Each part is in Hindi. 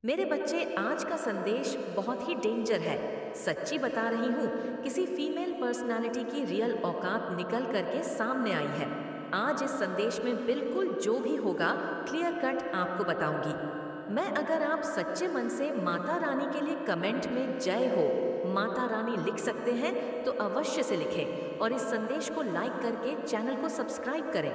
मेरे बच्चे, आज का संदेश बहुत ही डेंजर है। सच्ची बता रही हूँ, किसी फीमेल पर्सनालिटी की रियल औकात निकल करके सामने आई है। आज इस संदेश में बिल्कुल जो भी होगा, क्लियर कट आपको बताऊंगी मैं। अगर आप सच्चे मन से माता रानी के लिए कमेंट में जय हो माता रानी लिख सकते हैं तो अवश्य से लिखें और इस संदेश को लाइक करके चैनल को सब्सक्राइब करें।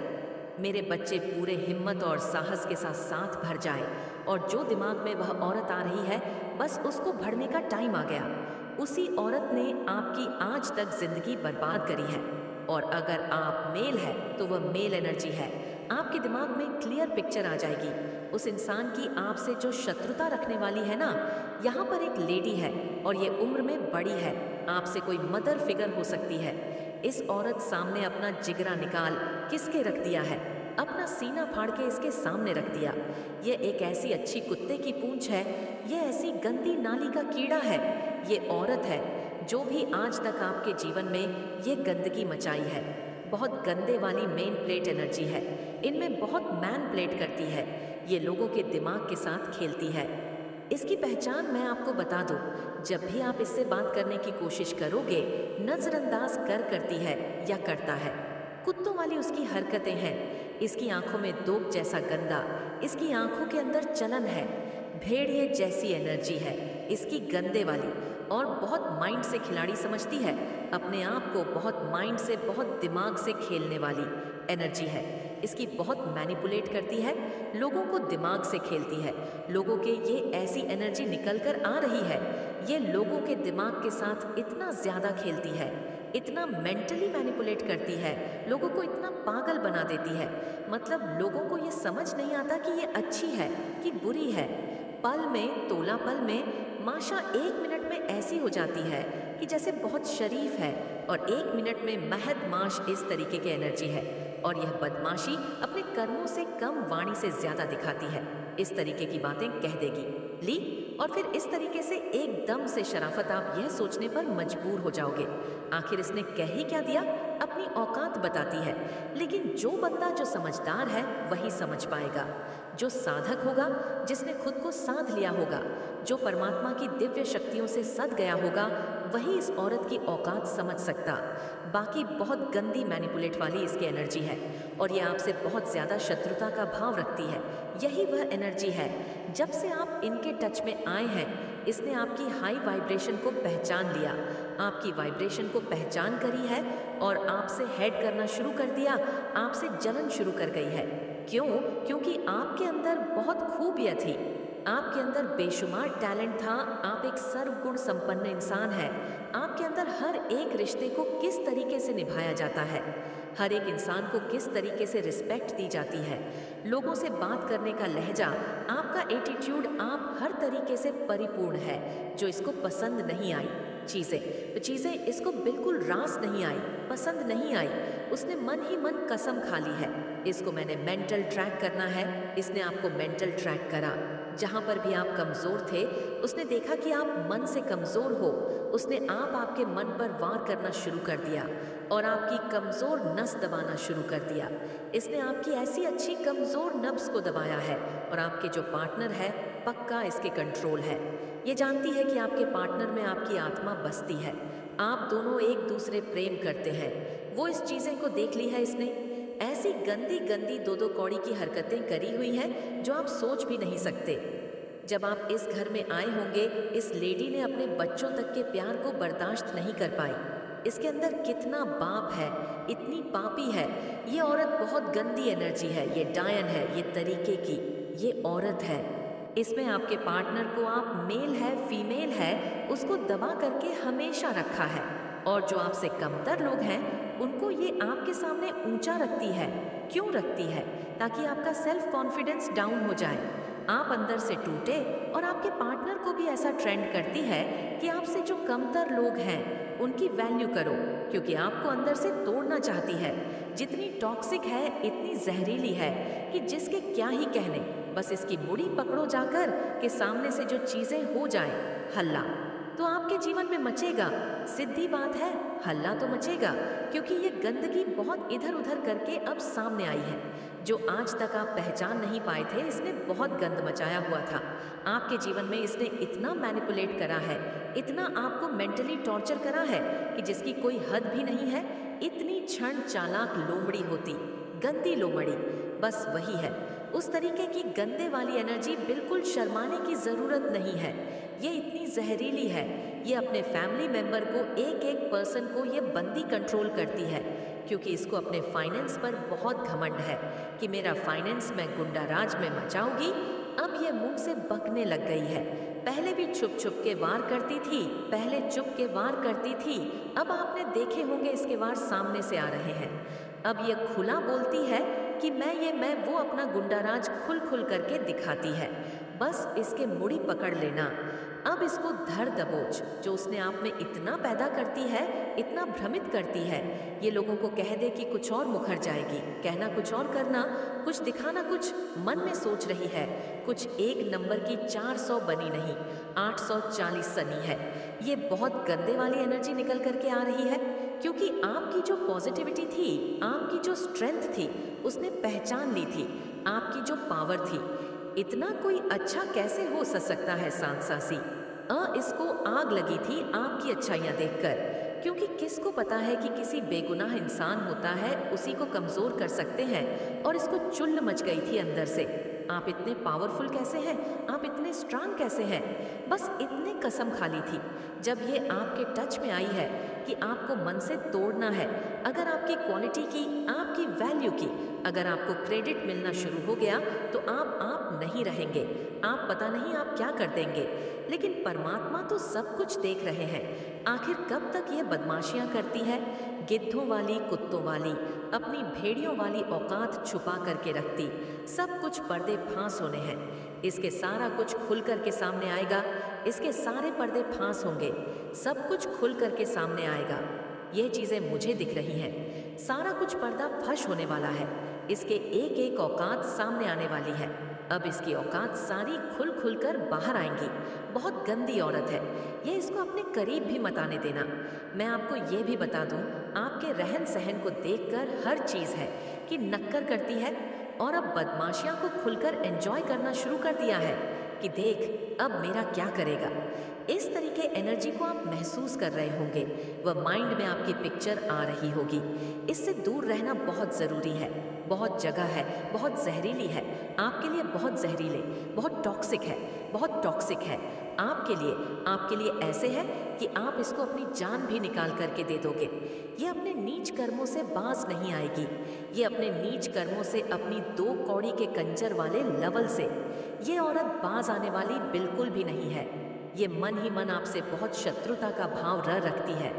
मेरे बच्चे, पूरे हिम्मत और साहस के साथ साथ भर जाए और जो दिमाग में वह औरत आ रही है, बस उसको भरने का टाइम आ गया। उसी औरत ने आपकी आज तक जिंदगी बर्बाद करी है। और अगर आप मेल है तो वह मेल एनर्जी है। आपके दिमाग में क्लियर पिक्चर आ जाएगी उस इंसान की आपसे जो शत्रुता रखने वाली है ना। यहाँ पर एक लेडी है और ये उम्र में बड़ी है, आपसे कोई मदर फिगर हो सकती है। इस औरत सामने अपना जिगरा निकाल किसके रख दिया है, अपना सीना फाड़ के इसके सामने रख दिया। ये एक ऐसी अच्छी कुत्ते की पूंछ है, ये ऐसी गंदी नाली का कीड़ा है। ये औरत है जो भी आज तक आपके जीवन में ये गंदगी मचाई है। बहुत गंदे वाली मेन प्लेट एनर्जी है, इनमें बहुत मैन प्लेट करती है। ये लोगों के दिमाग के साथ खेलती है। इसकी पहचान मैं आपको बता दूं, जब भी आप इससे बात करने की कोशिश करोगे, नजरअंदाज करती है या करता है। कुत्तों वाली उसकी हरकतें हैं। इसकी आंखों में दोग जैसा गंदा, इसकी आंखों के अंदर चलन है। भेड़िए जैसी एनर्जी है इसकी, गंदे वाली। और बहुत माइंड से खिलाड़ी समझती है अपने आप को, बहुत माइंड से, बहुत दिमाग से खेलने वाली एनर्जी है इसकी। बहुत मैनिपुलेट करती है, लोगों को दिमाग से खेलती है। लोगों के ये ऐसी एनर्जी निकल कर आ रही है, ये लोगों के दिमाग के साथ इतना ज़्यादा खेलती है, इतना मेंटली मैनिपुलेट करती है, लोगों को इतना पागल बना देती है। मतलब लोगों को ये समझ नहीं आता कि ये अच्छी है कि बुरी है। पल में, तोला पल में माशा 1 मिनट में ऐसी हो जाती है कि जैसे बहुत शरीफ है, और 1 मिनट में महद माश इस तरीके की एनर्जी है। और यह बदमाशी अपने कर्मों से कम, वाणी से ज्यादा दिखाती है। इस तरीके की बातें कह देगी ली, और फिर इस तरीके से एकदम से शराफत आप यह सोचने पर मजबूर हो जाओगे, आखिर इसने कह ही क्या दिया। अपनी औकात बताती है। लेकिन जो बंदा जो समझदार है वही समझ पाएगा, जो साधक होगा, जिसने खुद को साध लिया होगा, जो परमात्मा की दिव्य शक्तियों से सद गया होगा, वही इस औरत की औकात समझ सकता। बाकी बहुत गंदी मैनिपुलेट वाली इसकी एनर्जी है और ये आपसे बहुत ज़्यादा शत्रुता का भाव रखती है। यही वह एनर्जी है, जब से आप इनके टच में आए हैं, इसने आपकी हाई वाइब्रेशन को पहचान लिया, आपकी वाइब्रेशन को पहचान करी है और आपसे हेड करना शुरू कर दिया, आपसे जलन शुरू कर गई है। क्यों? क्योंकि आपके अंदर बहुत खूबियत थी, आपके अंदर बेशुमार टैलेंट था, आप एक सर्वगुण संपन्न इंसान हैं। आपके अंदर हर एक रिश्ते को किस तरीके से निभाया जाता है, हर एक इंसान को किस तरीके से रिस्पेक्ट दी जाती है, लोगों से बात करने का लहजा, आपका एटीट्यूड, आप हर तरीके से परिपूर्ण है। जो इसको पसंद नहीं आई चीज़ें इसको बिल्कुल रास नहीं आई, पसंद नहीं आई, उसने मन ही मन कसम खा ली है इसको मैंने मेंटल ट्रैक करना है। इसने आपको मेंटल ट्रैक करा, जहाँ पर भी आप कमज़ोर थे, उसने देखा कि आप मन से कमज़ोर हो, उसने आपके मन पर वार करना शुरू कर दिया और आपकी कमज़ोर नस दबाना शुरू कर दिया। इसने आपकी ऐसी अच्छी कमज़ोर नब्ज़ को दबाया है और आपके जो पार्टनर है, पक्का इसके कंट्रोल है। ये जानती है कि आपके पार्टनर में आपकी आत्मा बसती है, आप दोनों एक दूसरे प्रेम करते हैं। वो इस चीज़ें को देख ली है इसने। ऐसी गंदी गंदी दो दो कौड़ी की हरकतें करी हुई हैं जो आप सोच भी नहीं सकते। जब आप इस घर में आए होंगे, इस लेडी ने अपने बच्चों तक के प्यार को बर्दाश्त नहीं कर पाई। इसके अंदर कितना बाप है, इतनी पापी है। ये औरत बहुत गंदी एनर्जी है, ये डायन है, ये तरीके की ये औरत है। इसमें आपके पार्टनर को, आप मेल है फीमेल है, उसको दबा करके हमेशा रखा है। और जो आपसे कमतर लोग हैं, उनको ये आपके सामने ऊंचा रखती है। क्यों रखती है? ताकि आपका सेल्फ कॉन्फिडेंस डाउन हो जाए, आप अंदर से टूटे। और आपके पार्टनर को भी ऐसा ट्रेंड करती है कि आपसे जो कमतर लोग हैं उनकी वैल्यू करो, क्योंकि आपको अंदर से तोड़ना चाहती है। जितनी टॉक्सिक है, इतनी जहरीली है कि जिसके क्या ही कहने। बस इसकी मुड़ी पकड़ो जाकर कि सामने से जो चीज़ें हो जाएं, हल्ला तो आपके जीवन में मचेगा। सीधी बात है, हल्ला तो मचेगा, क्योंकि ये गंदगी बहुत इधर उधर करके अब सामने आई है। जो आज तक आप पहचान नहीं पाए थे, इसने बहुत गंद मचाया हुआ था। आपके जीवन में इसने इतना मैनिपुलेट करा है, इतना आपको मेंटली टॉर्चर करा है कि जिसकी कोई हद भी नहीं है। इतनी क्षण चालाक लोमड़ी होती, गंदी लोमड़ी, बस वही है। उस तरीके की गंदे वाली एनर्जी, बिल्कुल शर्माने की जरूरत नहीं है। ये इतनी जहरीली है, ये अपने फैमिली मेंबर को, एक एक पर्सन को ये बंदी कंट्रोल करती है, क्योंकि इसको अपने फाइनेंस पर बहुत घमंड है कि मेरा फाइनेंस मैं गुंडा राज में मचाऊंगी। अब ये मुंह से बकने लग गई है। पहले भी छुप छुप के वार करती थी, पहले चुप के वार करती थी, अब आपने देखे होंगे इसके वार सामने से आ रहे हैं। अब ये खुला बोलती है कि मैं वो अपना गुंडा राज खुल खुल करके दिखाती है। बस इसके मुड़ी पकड़ लेना। अब इसको धर दबोच, जो उसने आप में इतना पैदा करती है, इतना भ्रमित करती है। ये लोगों को कह दे कि कुछ और मुखर जाएगी, कहना कुछ और, करना कुछ, दिखाना कुछ, मन में सोच रही है कुछ। एक नंबर की 400 बनी नहीं, 840 सनी है। ये बहुत गंदे वाली एनर्जी निकल करके आ रही है, क्योंकि आपकी जो पॉजिटिविटी थी, आपकी जो स्ट्रेंथ थी, उसने पहचान ली थी, आपकी जो पावर थी। इतना कोई अच्छा कैसे हो सकता है सांसासी। इसको आग लगी थी आपकी अच्छाइयाँ देखकर, क्योंकि किसको पता है कि किसी बेगुनाह इंसान होता है, उसी को कमज़ोर कर सकते हैं। और इसको चुल्ल मच गई थी अंदर से। आप इतने पावरफुल कैसे हैं, आप इतने स्ट्रांग कैसे हैं। बस इतने कसम खा ली थी। जब ये आपके टच में आई है कि आपको मन से तोड़ना है, अगर आपकी क्वालिटी की, आपकी वैल्यू की, अगर आपको क्रेडिट मिलना शुरू हो गया तो आप नहीं रहेंगे। आप पता नहीं आप क्या कर देंगे। लेकिन परमात्मा तो सब कुछ देख रहे हैं। आखिर कब तक ये बदमाशियां करती है, गिद्धों वाली, कुत्तों वाली, अपनी भेड़ियों वाली औकात छुपा करके रखती। सब कुछ पर्दे फांस होने हैं। इसके सारा कुछ खुल करके सामने आएगा, इसके सारे पर्दे फांस होंगे, सब कुछ खुल करके सामने आएगा। ये चीज़ें मुझे दिख रही हैं। सारा कुछ पर्दा फश होने वाला है। इसके एक एक औकात सामने आने वाली है। अब इसकी औकात सारी खुल खुल कर बाहर आएंगी। बहुत गंदी औरत है ये, इसको अपने करीब भी मत आने देना। मैं आपको ये भी बता दूं, आपके रहन सहन को देखकर हर चीज़ है कि नक्कर करती है, और अब बदमाशियां को खुलकर एंजॉय करना शुरू कर दिया है कि देख अब मेरा क्या करेगा। इस तरीके एनर्जी को आप महसूस कर रहे होंगे, वह माइंड में आपकी पिक्चर आ रही होगी। इससे दूर रहना बहुत ज़रूरी है। बहुत जगह है, बहुत जहरीली है, आपके लिए बहुत जहरीले, बहुत टॉक्सिक है, बहुत टॉक्सिक है आपके लिए ऐसे है कि आप इसको अपनी जान भी निकाल करके दे दोगे। ये अपने नीच कर्मों से बाज नहीं आएगी। ये अपने नीच कर्मों से, अपनी 2 कौड़ी के कंजर वाले लवल से ये औरत बाज आने वाली बिल्कुल भी नहीं है। ये मन ही मन आपसे बहुत शत्रुता का भाव रखती है।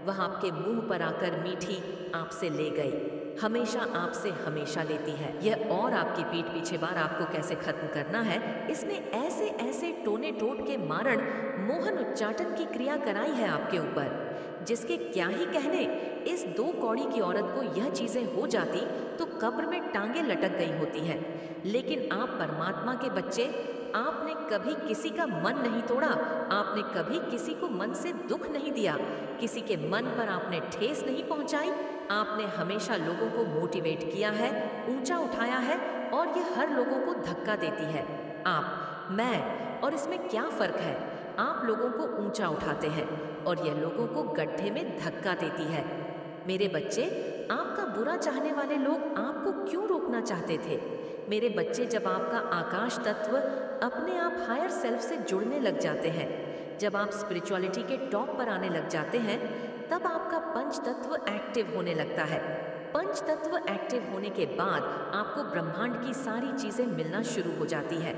वह आपके मुंह पर आकर मीठी आपसे ले गई, हमेशा आपसे हमेशा लेती है यह, और आपकी पीठ पीछे बार आपको कैसे खत्म करना है, इसने ऐसे ऐसे टोने टोट के मारण, मोहन उच्चाटन की क्रिया कराई है आपके ऊपर, जिसके क्या ही कहने। इस 2 कौड़ी की औरत को यह चीजें हो जाती तो कब्र में टांगे लटक गई होती हैं। लेकिन आप परमात्मा के बच्चे, आपने कभी किसी का मन नहीं तोड़ा, आपने कभी किसी को मन से दुख नहीं दिया, किसी के मन पर आपने ठेस नहीं पहुंचाई। आपने हमेशा लोगों को मोटिवेट किया है, ऊंचा उठाया है, और ये हर लोगों को धक्का देती है। आप, मैं, और इसमें क्या फर्क है। आप लोगों को ऊंचा उठाते हैं और यह लोगों को गड्ढे में धक्का देती है। मेरे बच्चे, आपका बुरा चाहने वाले लोग आपको क्यों रोकना चाहते थे। मेरे बच्चे, जब आपका आकाश तत्व अपने आप हायर सेल्फ से जुड़ने लग जाते हैं, जब आप स्पिरिचुअलिटी के टॉप पर आने लग जाते हैं, तब आपका पंच तत्व एक्टिव होने लगता है। पंच तत्व एक्टिव होने के बाद आपको ब्रह्मांड की सारी चीजें मिलना शुरू हो जाती है।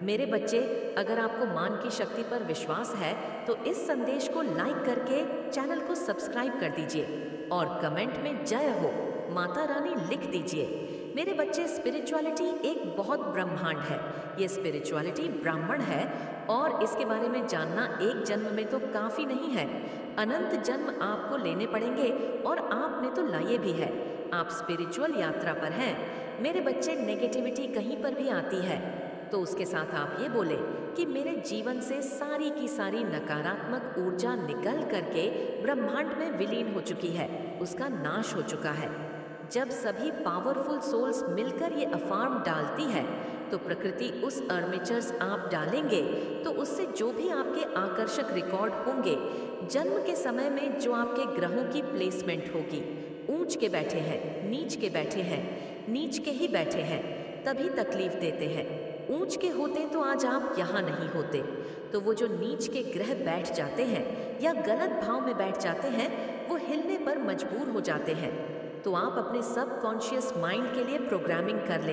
मेरे बच्चे, अगर आपको मान की शक्ति पर विश्वास है तो इस संदेश को लाइक करके चैनल को सब्सक्राइब कर दीजिए और कमेंट में जय हो माता रानी लिख दीजिए। मेरे बच्चे, स्पिरिचुअलिटी एक बहुत ब्रह्मांड है। ये स्पिरिचुअलिटी ब्राह्मण है और इसके बारे में जानना एक जन्म में तो काफ़ी नहीं है, अनंत जन्म आपको लेने पड़ेंगे, और आपने तो लाए भी है। आप स्पिरिचुअल यात्रा पर हैं। मेरे बच्चे, नेगेटिविटी कहीं पर भी आती है तो उसके साथ आप ये बोले कि मेरे जीवन से सारी की सारी नकारात्मक ऊर्जा निकल करके ब्रह्मांड में विलीन हो चुकी है, उसका नाश हो चुका है। जब सभी पावरफुल सोल्स मिलकर ये अफार्म डालती है, तो प्रकृति उस आर्मेचर्स आप डालेंगे, तो उससे जो भी आपके आकर्षक रिकॉर्ड होंगे, जन्म के समय में जो आपके ग्रहों की प्लेसमेंट होगी, ऊंच के बैठे हैं, नीच के बैठे हैं, नीच के ही बैठे हैं, तभी तकलीफ देते हैं। ऊंच के होते तो आज आप यहाँ नहीं होते। तो वो जो नीच के ग्रह बैठ जाते हैं या गलत भाव में बैठ जाते हैं, वो हिलने पर मजबूर हो जाते हैं। तो आप अपने सबकॉन्शियस माइंड के लिए प्रोग्रामिंग कर लेते